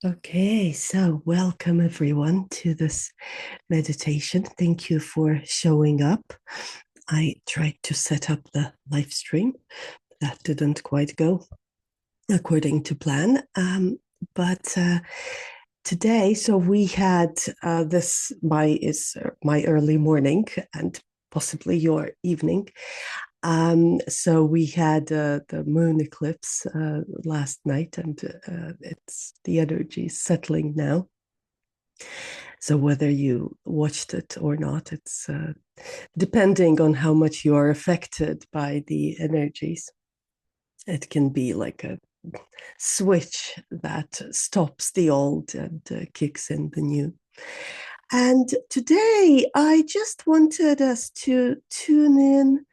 Okay, so welcome everyone to this meditation. Thank you for showing up. I tried to set up the live stream. That didn't quite go according to plan. But today, so we had this my early morning and possibly your evening. So we had the moon eclipse last night, and it's the energy settling now. So whether you watched it or not, it's depending on how much you are affected by the energies. It can be like a switch that stops the old and kicks in the new. And today, I just wanted us to tune in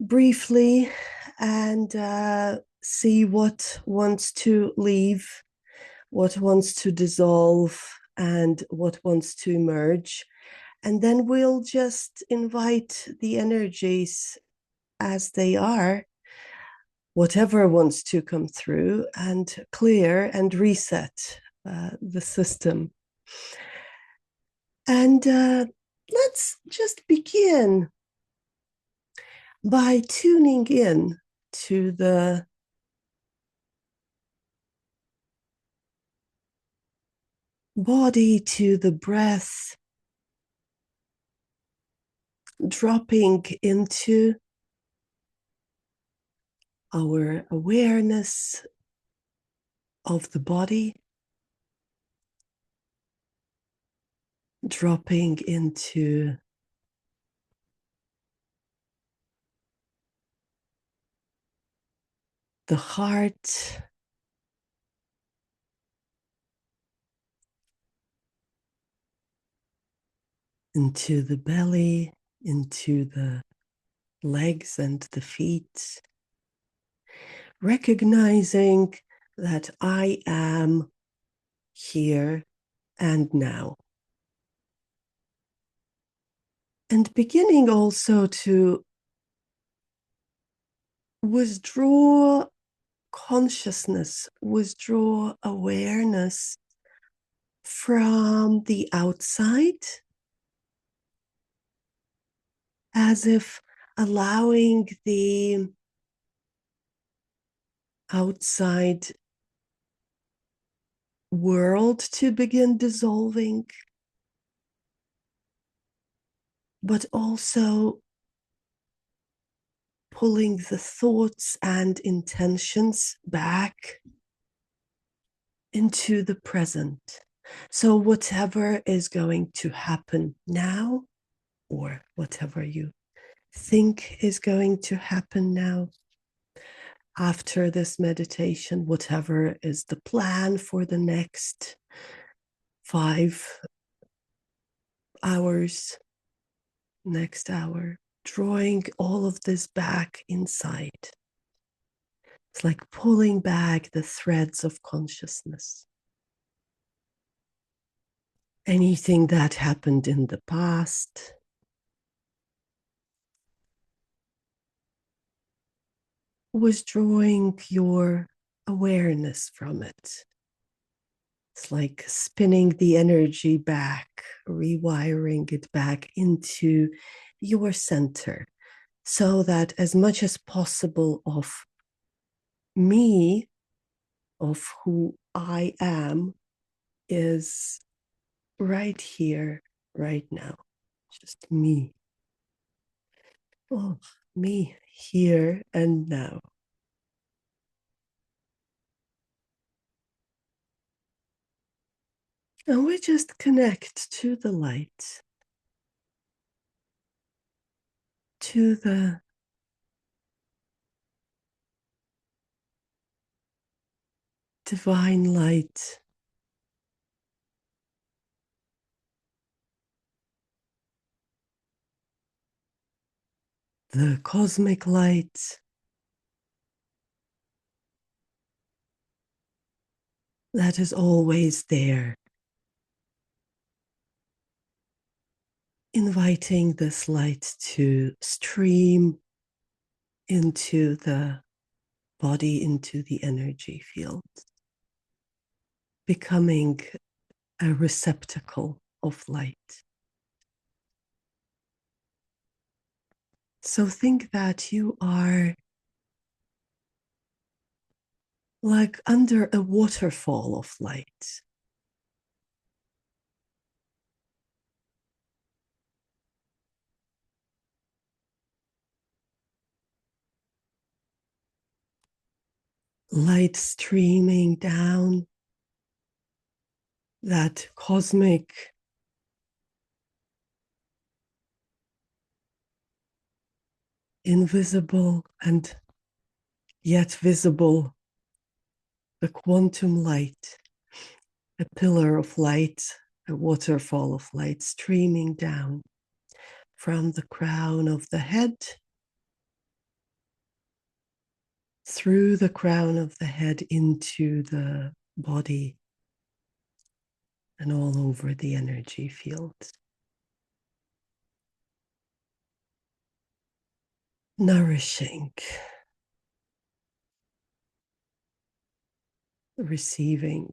briefly and see what wants to leave, what wants to dissolve, and what wants to emerge. And then we'll just invite the energies as they are, whatever wants to come through, and clear and reset the system. And let's just begin by tuning in to the body, to the breath, dropping into our awareness of the body, dropping into the heart, into the belly, into the legs and the feet, recognizing that I am here and now. And beginning also to withdraw consciousness, withdraw awareness from the outside, as if allowing the outside world to begin dissolving, but also pulling the thoughts and intentions back into the present. So, whatever is going to happen now, or whatever you think is going to happen now, after this meditation, whatever is the plan for the next 5 hours, next hour, drawing all of this back inside. It's like pulling back the threads of consciousness. Anything that happened in the past, withdrawing your awareness from it. It's like spinning the energy back, rewiring it back into your center, so that as much as possible of me, of who I am, is right here, right now. Just me. Oh, me here and now. And we just connect to the light, to the divine light, the cosmic light that is always there, inviting this light to stream into the body, into the energy field. becoming a receptacle of light. So think that you are like under a waterfall of light. Light streaming down, that cosmic invisible and yet visible, the quantum light, a pillar of light, a waterfall of light streaming down from the crown of the head, through the crown of the head into the body and all over the energy field. Nourishing, receiving,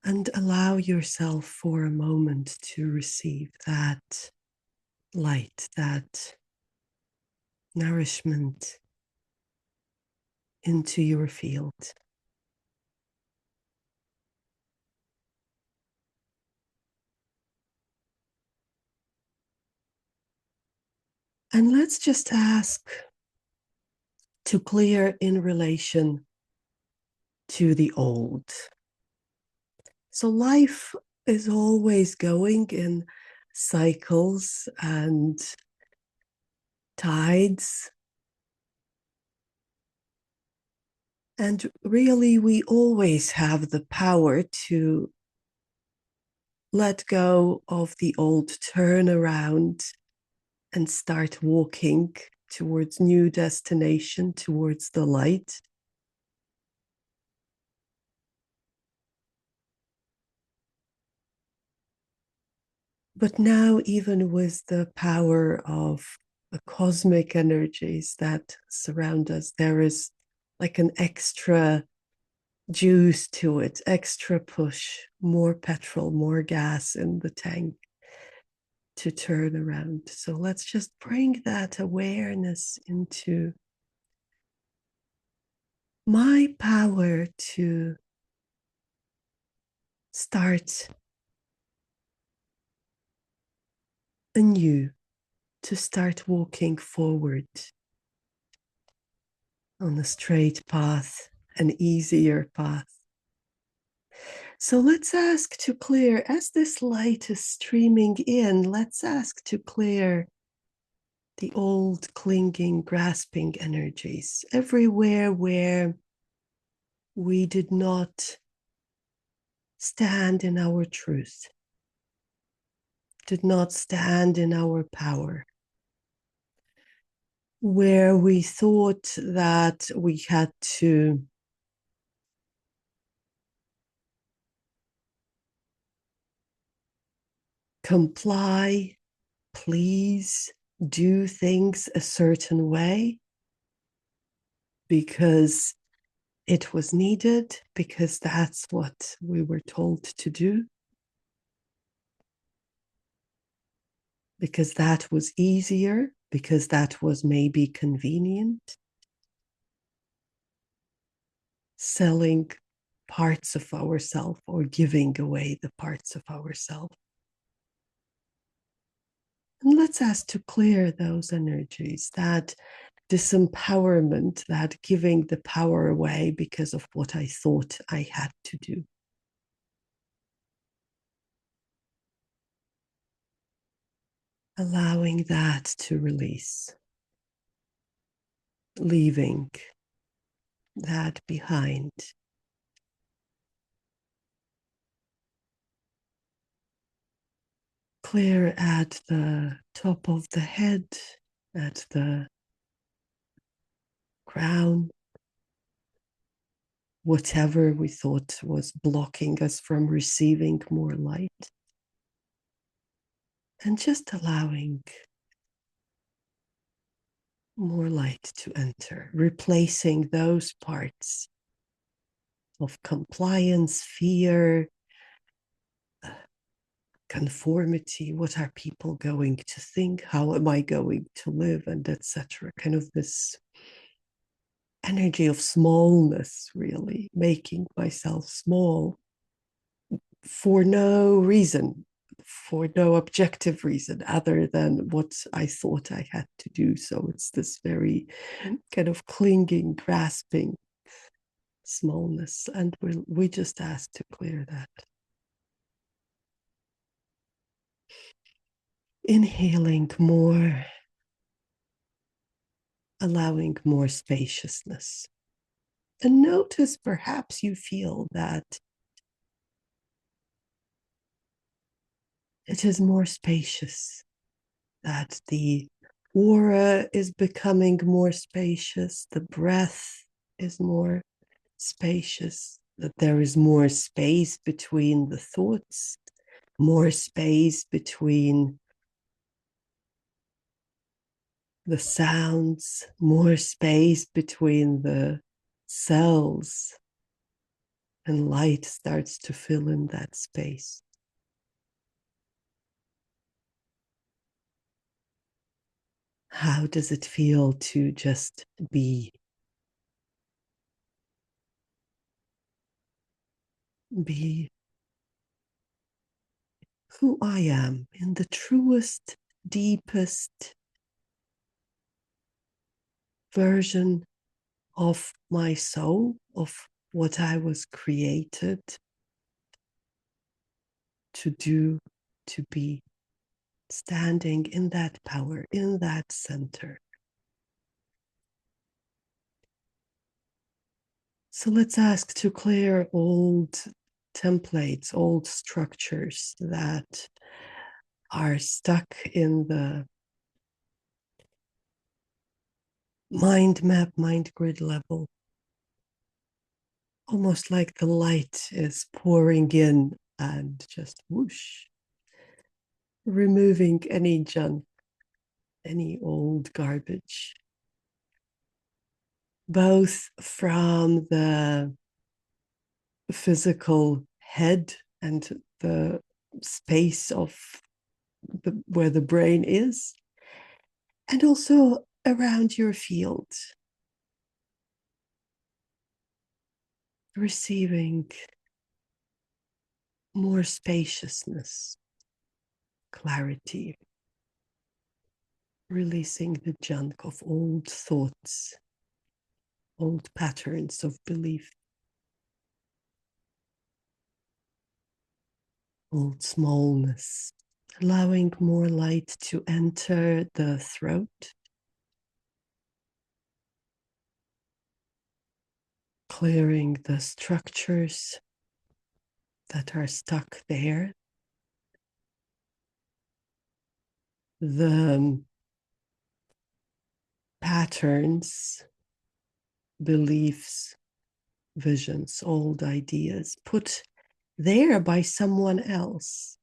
and allow yourself for a moment to receive that light, that nourishment into your field. And let's just ask to clear in relation to the old. So life is always going in cycles and tides. And really, we always have the power to let go of the old, turn around and start walking towards new destination, towards the light. But now, even with the power of the cosmic energies that surround us, there is like an extra juice to it, extra push, more petrol, more gas in the tank to turn around. So let's just bring that awareness into my power to start anew, to start walking forward on a straight path, an easier path. So let's ask to clear, as this light is streaming in, let's ask to clear the old clinging, grasping energies everywhere where we did not stand in our truth, did not stand in our power, where we thought that we had to comply, please, do things a certain way because it was needed, because that's what we were told to do, because that was easier, because that was maybe convenient. Selling parts of ourselves or giving away the parts of ourselves. And let's ask to clear those energies, that disempowerment, that giving the power away because of what I thought I had to do. Allowing that to release, leaving that behind. Clear at the top of the head, at the crown, whatever we thought was blocking us from receiving more light. And just allowing more light to enter, replacing those parts of compliance, fear, conformity. What are people going to think? How am I going to live? And etc. Kind of this energy of smallness, really, making myself small for no reason, for no objective reason other than what I thought I had to do. So it's this very kind of clinging, grasping smallness. And we just ask to clear that. Inhaling more, allowing more spaciousness. And notice perhaps you feel that it is more spacious, that the aura is becoming more spacious, the breath is more spacious, that there is more space between the thoughts, more space between the sounds, more space between the cells, and light starts to fill in that space. How does it feel to just be? Be who I am in the truest, deepest version of my soul, of what I was created to do, to be, standing in that power, in that center. So let's ask to clear old templates, old structures that are stuck in the mind map, mind grid level. Almost like the light is pouring in and just whoosh, removing any junk, any old garbage, both from the physical head and the space of where the brain is, and also around your field, receiving more spaciousness, clarity, releasing the junk of old thoughts, old patterns of belief, old smallness, allowing more light to enter the throat, clearing the structures that are stuck there, the patterns, beliefs, visions, old ideas put there by someone else.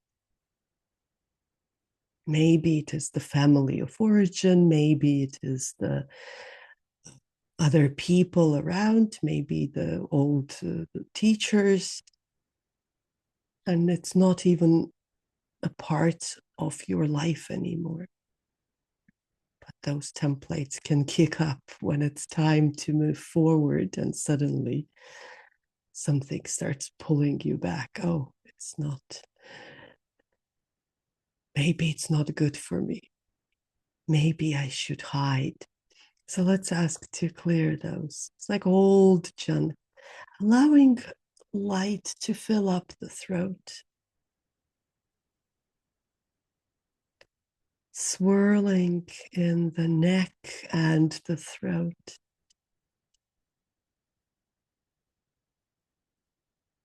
Maybe it is the family of origin, maybe it is the other people around, maybe the old teachers, and it's not even a part of your life anymore. But those templates can kick up when it's time to move forward, and suddenly something starts pulling you back. Oh, it's not. Maybe it's not good for me. Maybe I should hide. So let's ask to clear those. It's like old junk, allowing light to fill up the throat, swirling in the neck and the throat.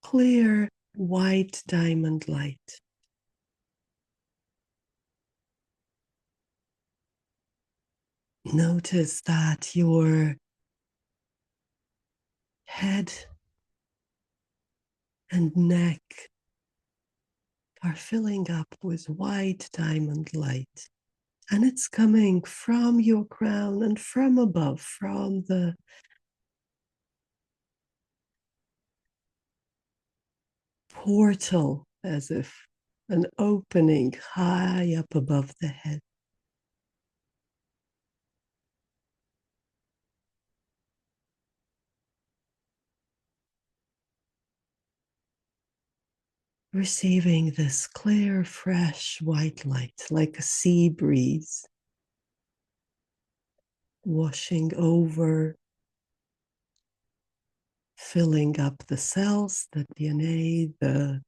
Clear white diamond light. Notice that your head and neck are filling up with white diamond light. And it's coming from your crown and from above, from the portal, as if an opening high up above the head. Receiving this clear, fresh white light like a sea breeze washing over, filling up the cells, the DNA, the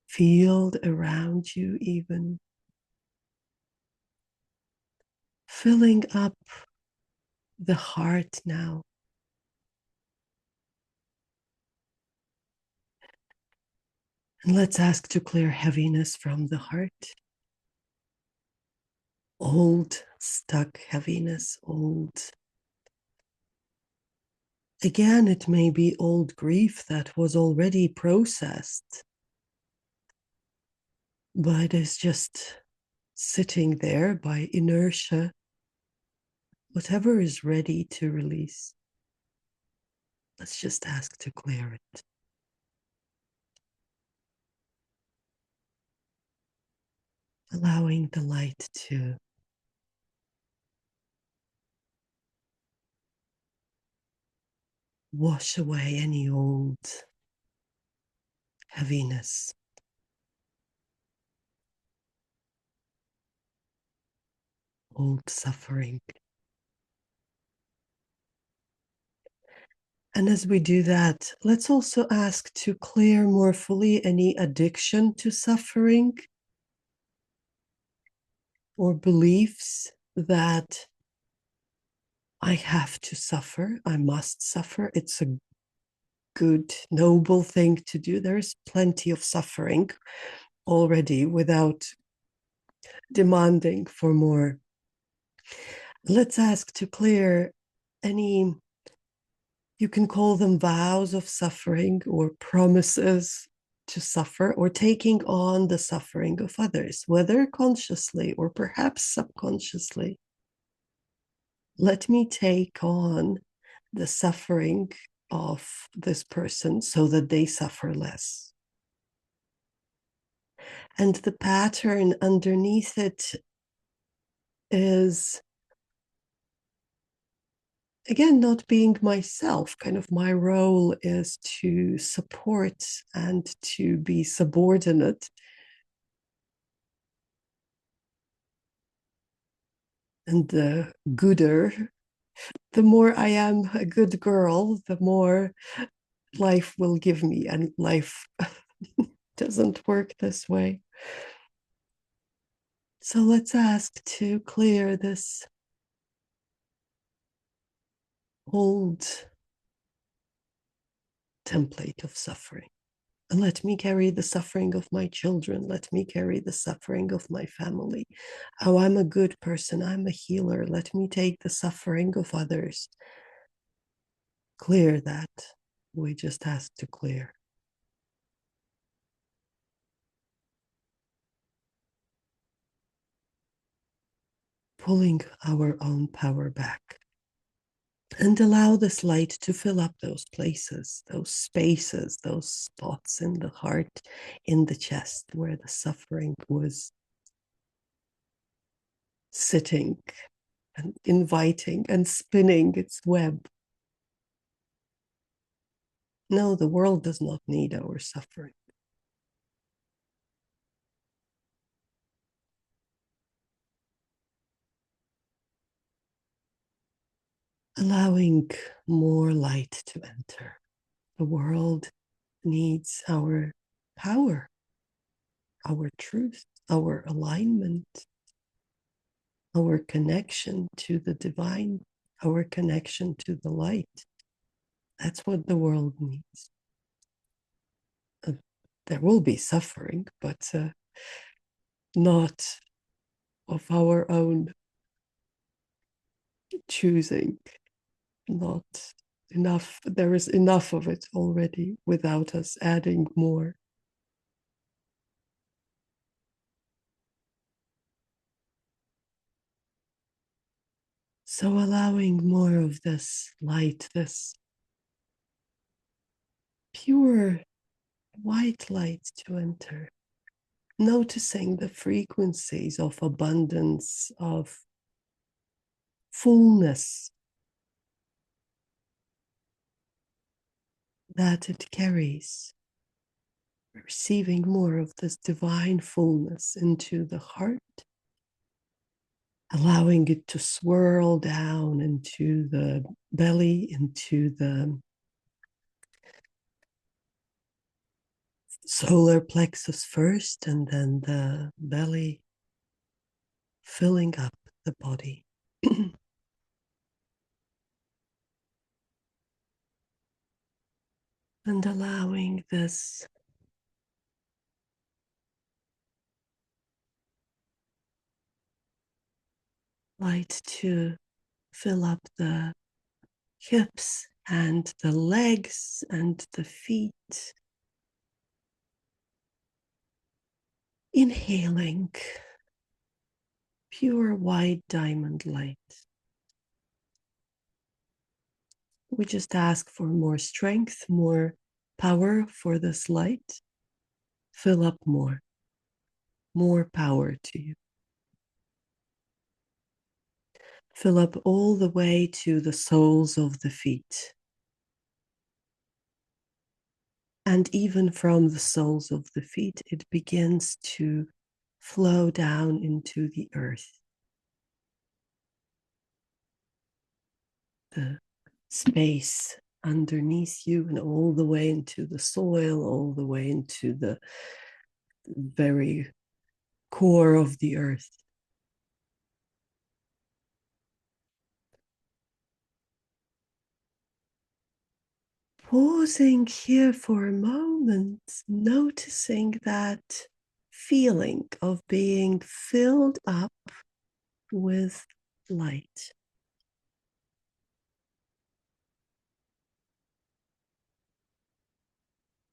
field around you, even filling up the heart now. And let's ask to clear heaviness from the heart. Old, stuck heaviness, old. Again, it may be old grief that was already processed, but is just sitting there by inertia. Whatever is ready to release, let's just ask to clear it. Allowing the light to wash away any old heaviness, old suffering. And as we do that, let's also ask to clear more fully any addiction to suffering or beliefs that I have to suffer, I must suffer. It's a good, noble thing to do. There is plenty of suffering already without demanding for more. Let's ask to clear any, you can call them vows of suffering or promises to suffer or taking on the suffering of others, whether consciously or perhaps subconsciously. Let me take on the suffering of this person so that they suffer less. And the pattern underneath it is, again, not being myself. Kind of my role is to support and to be subordinate. And the gooder, the more I am a good girl, the more life will give me. And life doesn't work this way. So let's ask to clear this old template of suffering. And let me carry the suffering of my children. Let me carry the suffering of my family. Oh, I'm a good person. I'm a healer. Let me take the suffering of others. Clear that. We just ask to clear. Pulling our own power back. And allow this light to fill up those places, those spaces, those spots in the heart, in the chest where the suffering was sitting and inviting and spinning its web. No, the world does not need our suffering. Allowing more light to enter. The world needs our power, our truth, our alignment, our connection to the divine, our connection to the light. That's what the world needs. There will be suffering, but not of our own choosing, not enough. There is enough of it already without us adding more. So allowing more of this light, this pure white light to enter. Noticing the frequencies of abundance, of fullness that it carries. Receiving more of this divine fullness into the heart, allowing it to swirl down into the belly, into the solar plexus first, and then the belly, filling up the body. And allowing this light to fill up the hips and the legs and the feet. Inhaling pure white diamond light. We just ask for more strength, more power for this light. Fill up more power to you. Fill up all the way to the soles of the feet. And even from the soles of the feet, it begins to flow down into the earth. The space underneath you and all the way into the soil, all the way into the very core of the earth. Pausing here for a moment, noticing that feeling of being filled up with light.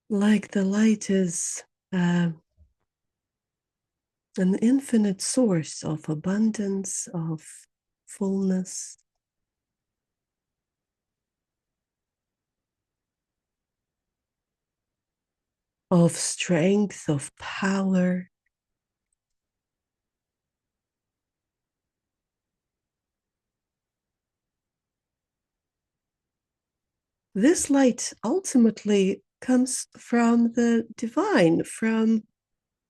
Like the light is an infinite source of abundance, of fullness, of strength, of power. This light ultimately comes from the divine, from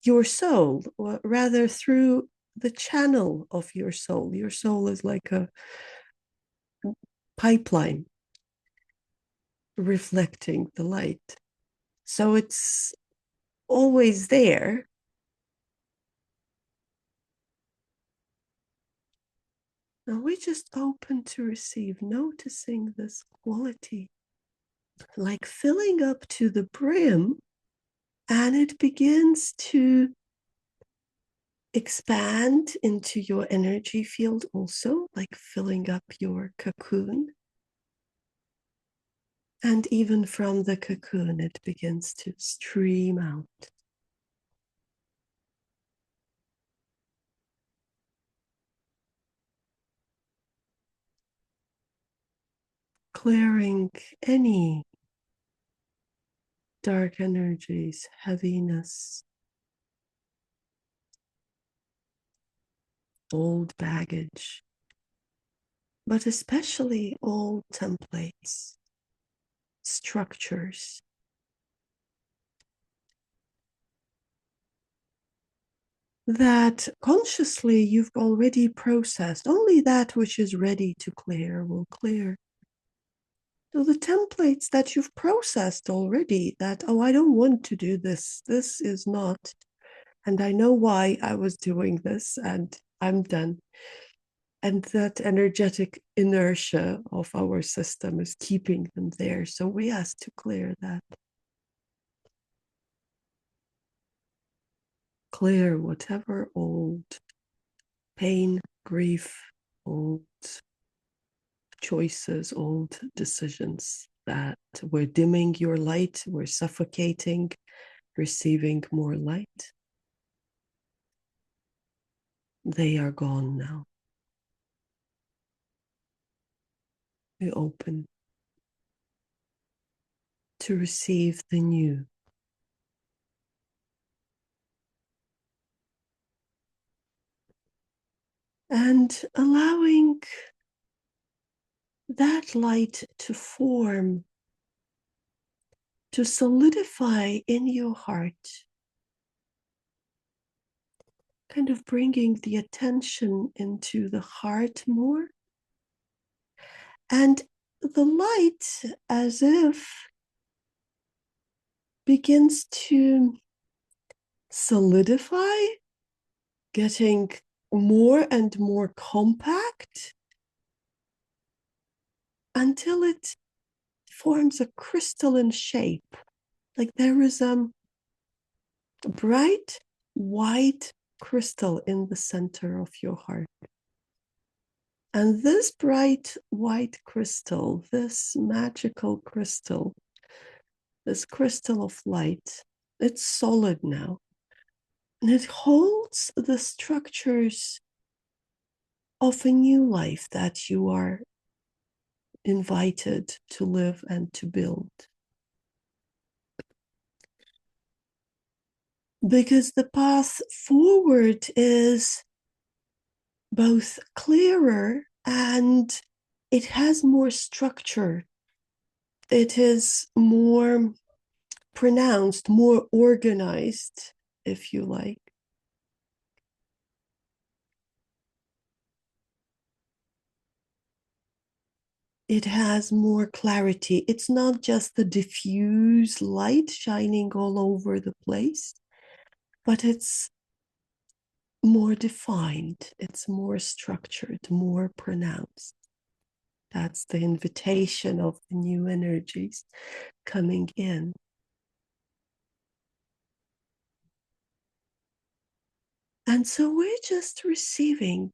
your soul, or rather through the channel of your soul. Your soul is like a pipeline reflecting the light. So it's always there. Now we just open to receive, noticing this quality, like filling up to the brim, and it begins to expand into your energy field also, like filling up your cocoon. And even from the cocoon, it begins to stream out. Clearing any dark energies, heaviness, old baggage, but especially old templates, structures that consciously you've already processed. Only that which is ready to clear will clear. So the templates that you've processed already, that, oh, I don't want to do this, this is not, and I know why I was doing this, and I'm done. And that energetic inertia of our system is keeping them there. So we ask to clear that. Clear whatever old pain, grief, old choices, old decisions that were dimming your light, were suffocating, receiving more light. They are gone now. Be open to receive the new. And allowing that light to form, to solidify in your heart, kind of bringing the attention into the heart more. And the light, as if, begins to solidify, getting more and more compact until it forms a crystalline shape. Like there is a bright white crystal in the center of your heart. And this bright white crystal, this magical crystal, this crystal of light, it's solid now. And it holds the structures of a new life that you are invited to live and to build. Because the path forward is both clearer and it has more structure. It is more pronounced, more organized, if you like. It has more clarity. It's not just the diffuse light shining all over the place, but it's more defined, it's more structured, more pronounced. That's the invitation of the new energies coming in. And so we're just receiving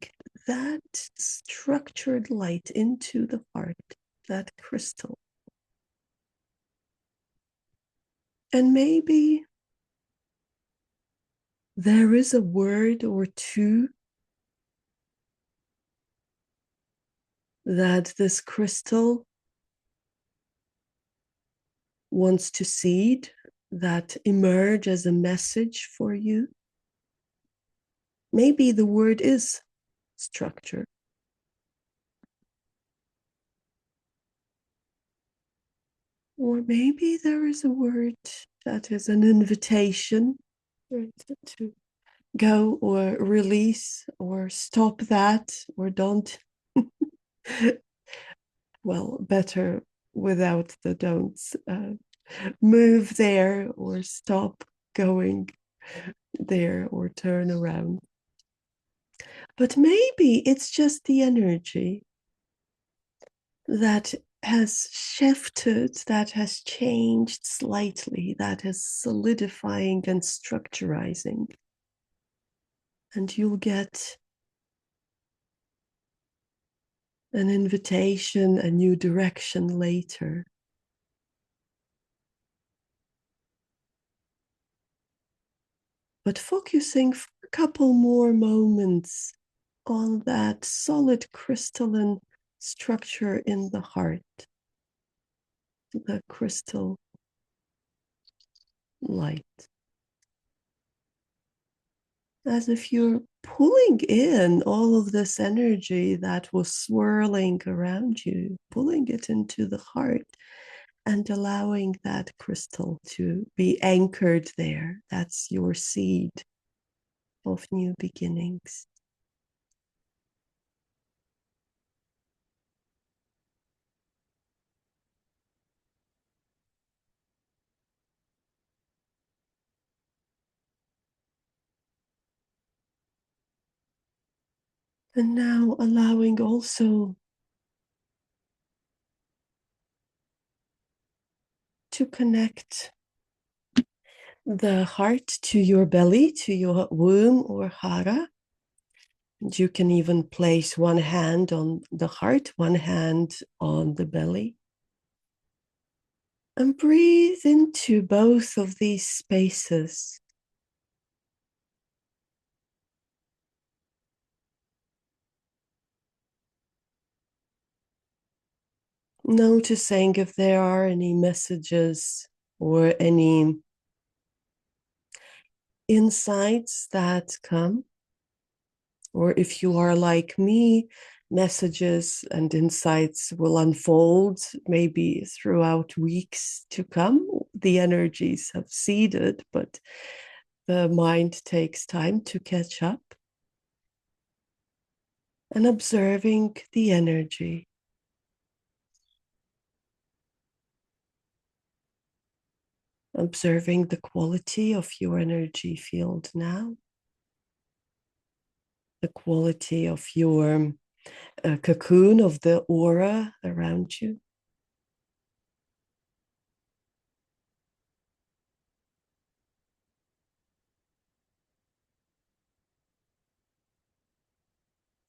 that structured light into the heart, that crystal. And maybe there is a word or two that this crystal wants to seed, that emerge as a message for you. Maybe the word is structure. Or maybe there is a word that is an invitation to go or release or stop that or don't. Well, better without the don'ts. Move there or stop going there or turn around. But maybe it's just the energy that has shifted, that has changed slightly, that is solidifying and structurizing. And you'll get an invitation, a new direction later. But focusing for a couple more moments on that solid crystalline structure in the heart, the crystal light. As if you're pulling in all of this energy that was swirling around you, pulling it into the heart and allowing that crystal to be anchored there. That's your seed of new beginnings. And now allowing also to connect the heart to your belly, to your womb or hara. And you can even place one hand on the heart, one hand on the belly. And breathe into both of these spaces. noticing if there are any messages or any insights that come, or if you are like me, messages and insights will unfold maybe throughout weeks to come. The energies have seeded, but the mind takes time to catch up. And observing the energy, observing the quality of your energy field now, the quality of your cocoon, of the aura around you.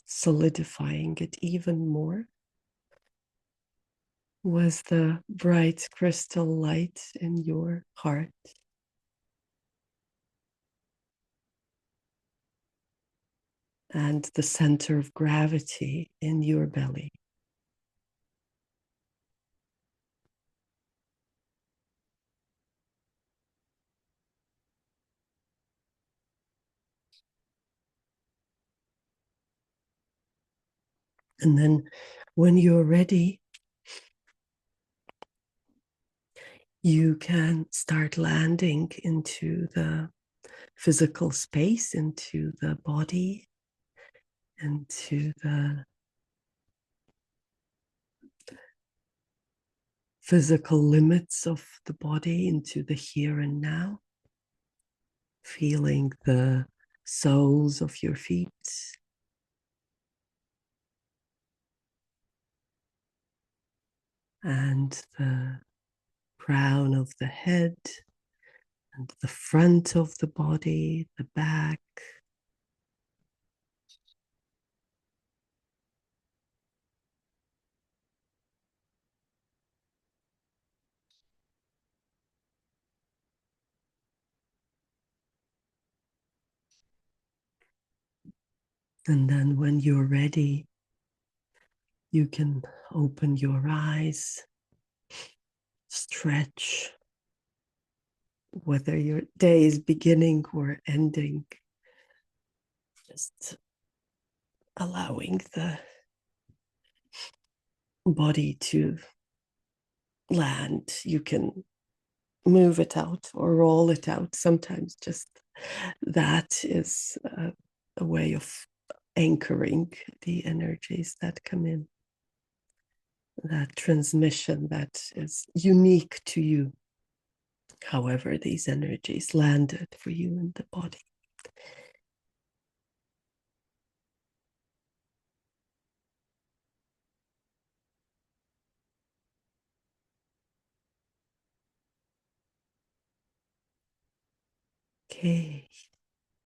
Solidifying it even more with the bright crystal light in your heart. And the center of gravity in your belly. And then when you're ready, you can start landing into the physical space, into the body, into the physical limits of the body, into the here and now, feeling the soles of your feet, and the crown of the head, and the front of the body, the back. And then when you're ready, you can open your eyes, stretch, whether your day is beginning or ending, just allowing the body to land. You can move it out or roll it out. Sometimes just that is a way of anchoring the energies that come in, that transmission that is unique to you, however these energies landed for you in the body. Okay.